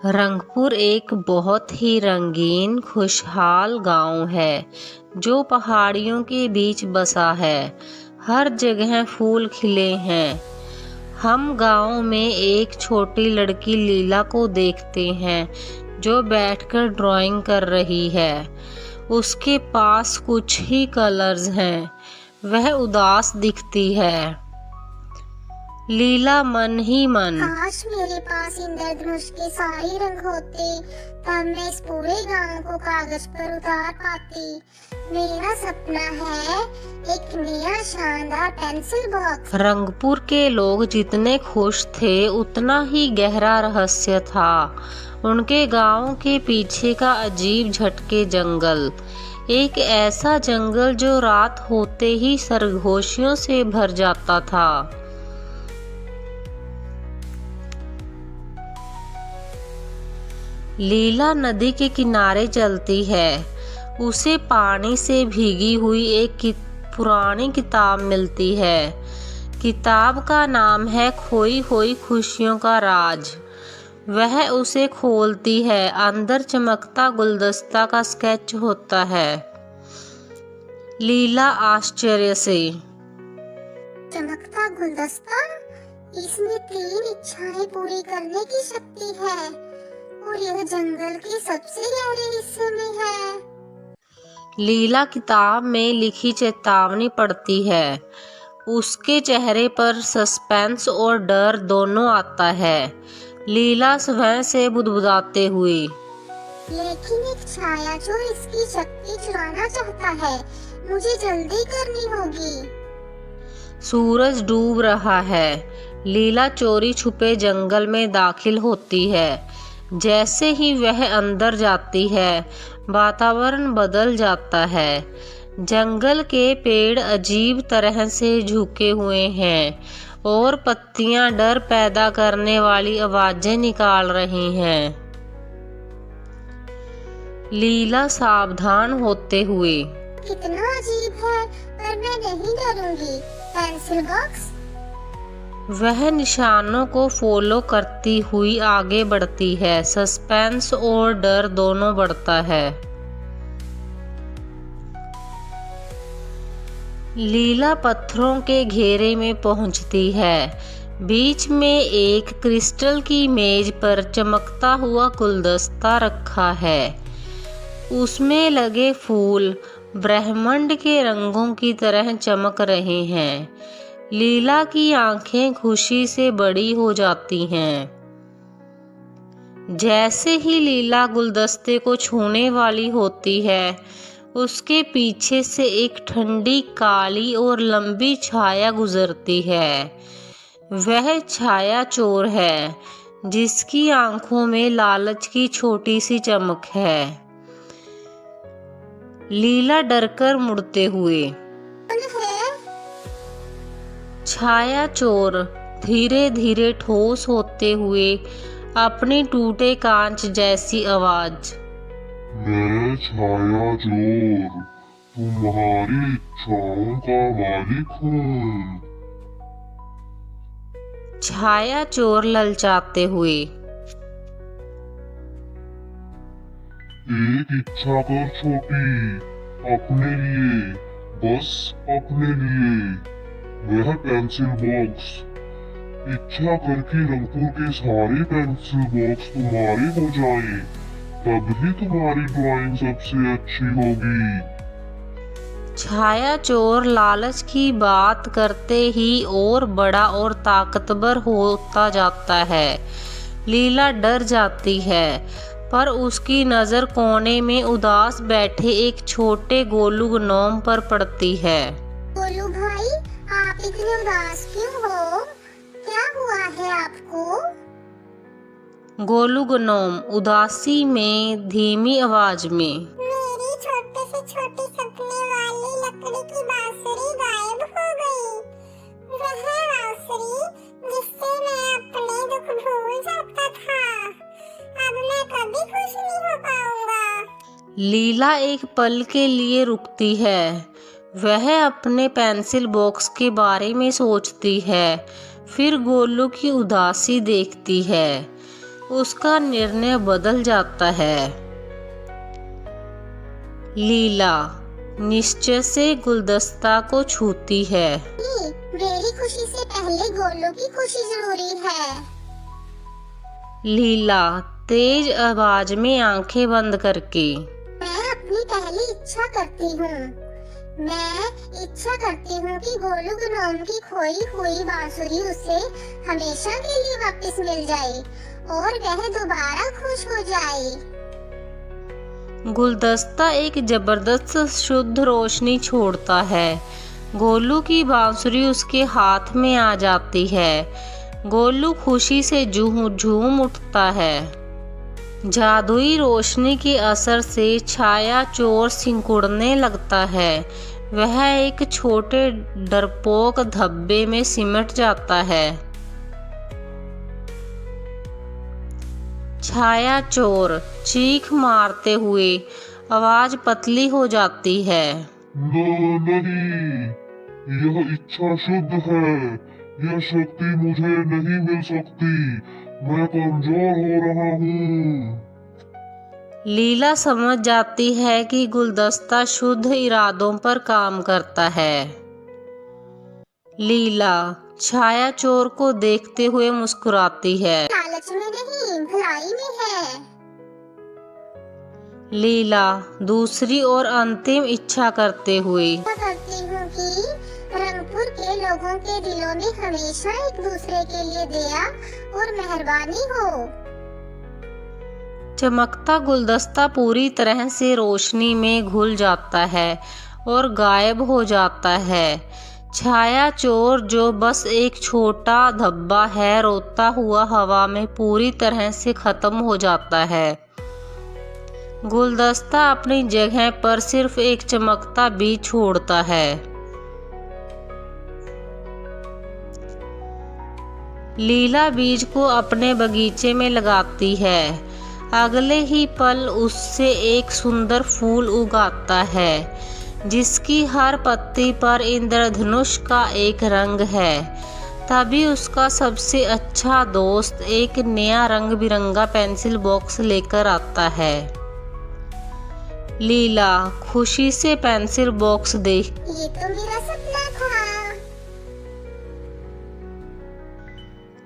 रंगपुर एक बहुत ही रंगीन खुशहाल गांव है जो पहाड़ियों के बीच बसा है। हर जगह फूल खिले हैं। हम गांव में एक छोटी लड़की लीला को देखते हैं जो बैठकर ड्राइंग कर रही है। उसके पास कुछ ही कलर्स हैं। वह उदास दिखती है। लीला मन ही मन, काश मेरे पास इंद्रधनुष के सारे रंग होते, तब मैं इस पूरे गांव को कागज पर उतार पाती। मेरा सपना है एक नया शानदार पेंसिल बॉक्स। रंगपुर के लोग जितने खुश थे उतना ही गहरा रहस्य था उनके गांव के पीछे का अजीब झटके जंगल। एक ऐसा जंगल जो रात होते ही सरगोशियों से भर जाता था। लीला नदी के किनारे चलती है। उसे पानी से भीगी हुई एक पुरानी किताब मिलती है। किताब का नाम है खोई हुई खुशियों का राज। वह उसे खोलती है। अंदर चमकता गुलदस्ता का स्केच होता है। लीला आश्चर्य से, चमकता गुलदस्ता? इसमें 3 इच्छाएं पूरी करने की शक्ति है और यह जंगल के सबसे गहरे हिस्से में है। लीला किताब में लिखी चेतावनी पढ़ती है। उसके चेहरे पर सस्पेंस और डर दोनों आता है। लीला स्वयं से बुदबुदाते हुए, लेकिन एक छाया जो इसकी शक्ति चुराना चाहता है, मुझे जल्दी करनी होगी। सूरज डूब रहा है। लीला चोरी छुपे जंगल में दाखिल होती है। जैसे ही वह अंदर जाती है वातावरण बदल जाता है। जंगल के पेड़ अजीब तरह से झुके हुए हैं और पत्तियां डर पैदा करने वाली आवाजें निकाल रही हैं। लीला सावधान होते हुए, कितना अजीब है, पर मैं नहीं डरूंगी। Pencil box? वह निशानों को फॉलो करती हुई आगे बढ़ती है। सस्पेंस और डर दोनों बढ़ता है। लीला पत्थरों के घेरे में पहुंचती है। बीच में एक क्रिस्टल की मेज पर चमकता हुआ गुलदस्ता रखा है। उसमें लगे फूल ब्रह्मांड के रंगों की तरह चमक रहे हैं। लीला की आंखें खुशी से बड़ी हो जाती हैं। जैसे ही लीला गुलदस्ते को छूने वाली होती है उसके पीछे से एक ठंडी काली और लंबी छाया गुजरती है। वह छाया चोर है जिसकी आंखों में लालच की छोटी सी चमक है। लीला डरकर मुड़ते हुए, छाया चोर धीरे धीरे ठोस होते हुए अपनी टूटे कांच जैसी आवाज, मैं छाया चोर तुम्हारी इच्छाओं का मालिक हूँ। छाया चोर ललचाते हुए, एक इच्छा कर छोटी, अपने लिए, बस अपने लिए। वह पेंसिल बॉक्स। इच्छा कर कि रंगपुर के सारे पेंसिल बॉक्स तुम्हारे हो जाएं, तभी तुम्हारी ड्राइंग सबसे अच्छी होगी। छाया चोर लालच की बात करते ही और बड़ा और ताकतवर होता जाता है। लीला डर जाती है पर उसकी नजर कोने में उदास बैठे एक छोटे गोलू ग्नोम पर पड़ती है। गोलू भाई, आप इतने उदास क्यों हो? क्या हुआ है आपको? गोलू ग्नोम उदासी में धीमी आवाज में, मेरी छोटे से छोटी सपने वाली लकड़ी की बांसुरी गायब हो गई। वह बांसुरी जिससे मैं अपने दुख भूल जाता था। अब मैं कभी खुश नहीं हो पाऊंगा। लीला एक पल के लिए रुकती है। वह अपने पेंसिल बॉक्स के बारे में सोचती है, फिर गोलू की उदासी देखती है। उसका निर्णय बदल जाता है। लीला निश्चय से गुलदस्ता को छूती है। मेरी खुशी से पहले गोलू की खुशी जरूरी है। लीला तेज आवाज में आंखें बंद करके मैं अपनी पहली इच्छा करती हूँ। मैं इच्छा करती हूँ कि गोलू ग्नोम की खोई हुई बांसुरी उसे हमेशा के लिए वापस मिल जाए और वह दोबारा खुश हो जाए। गुलदस्ता एक जबरदस्त शुद्ध रोशनी छोड़ता है। गोलू की बांसुरी उसके हाथ में आ जाती है। गोलू खुशी से झूम उठता है। जादुई रोशनी के असर से छाया चोर सिकुड़ने लगता है। वह एक छोटे डरपोक धब्बे में सिमट जाता है। छाया चोर चीख मारते हुए आवाज पतली हो जाती है। नहीं, यह इच्छा शुद्ध है। यह शक्ति मुझे नहीं मिल सकती। मैं कमजोर हो रहा हूँ। लीला समझ जाती है कि गुलदस्ता शुद्ध इरादों पर काम करता है। लीला छाया चोर को देखते हुए मुस्कुराती है। लालच में नहीं, भलाई में है। लीला दूसरी और अंतिम इच्छा करते हुए करती हूँ कि रंगपुर के लोगों के दिलों में हमेशा एक दूसरे के लिए दया और मेहरबानी हो। चमकता गुलदस्ता पूरी तरह से रोशनी में घुल जाता है और गायब हो जाता है। छाया चोर जो बस एक छोटा धब्बा है, रोता हुआ हवा में पूरी तरह से खत्म हो जाता है। गुलदस्ता अपनी जगह पर सिर्फ एक चमकता बीज छोड़ता है। लीला बीज को अपने बगीचे में लगाती है। अगले ही पल उससे एक सुंदर फूल उगाता है जिसकी हर पत्ती पर इंद्रधनुष का एक रंग है। तभी उसका सबसे अच्छा दोस्त एक नया रंग बिरंगा पेंसिल बॉक्स लेकर आता है। लीला खुशी से पेंसिल बॉक्स देख ये तो मेरा सपना था।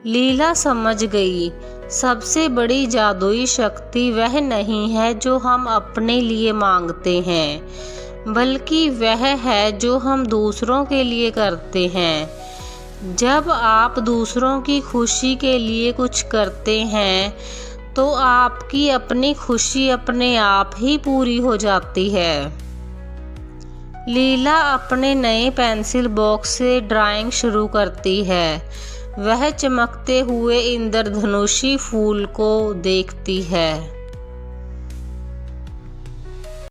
लीला समझ गई, सबसे बड़ी जादुई शक्ति वह नहीं है जो हम अपने लिए मांगते हैं, बल्कि वह है जो हम दूसरों के लिए करते हैं। जब आप दूसरों की खुशी के लिए कुछ करते हैं तो आपकी अपनी खुशी अपने आप ही पूरी हो जाती है। लीला अपने नए पेंसिल बॉक्स से ड्राइंग शुरू करती है। वह चमकते हुए इंद्रधनुषी फूल को देखती है।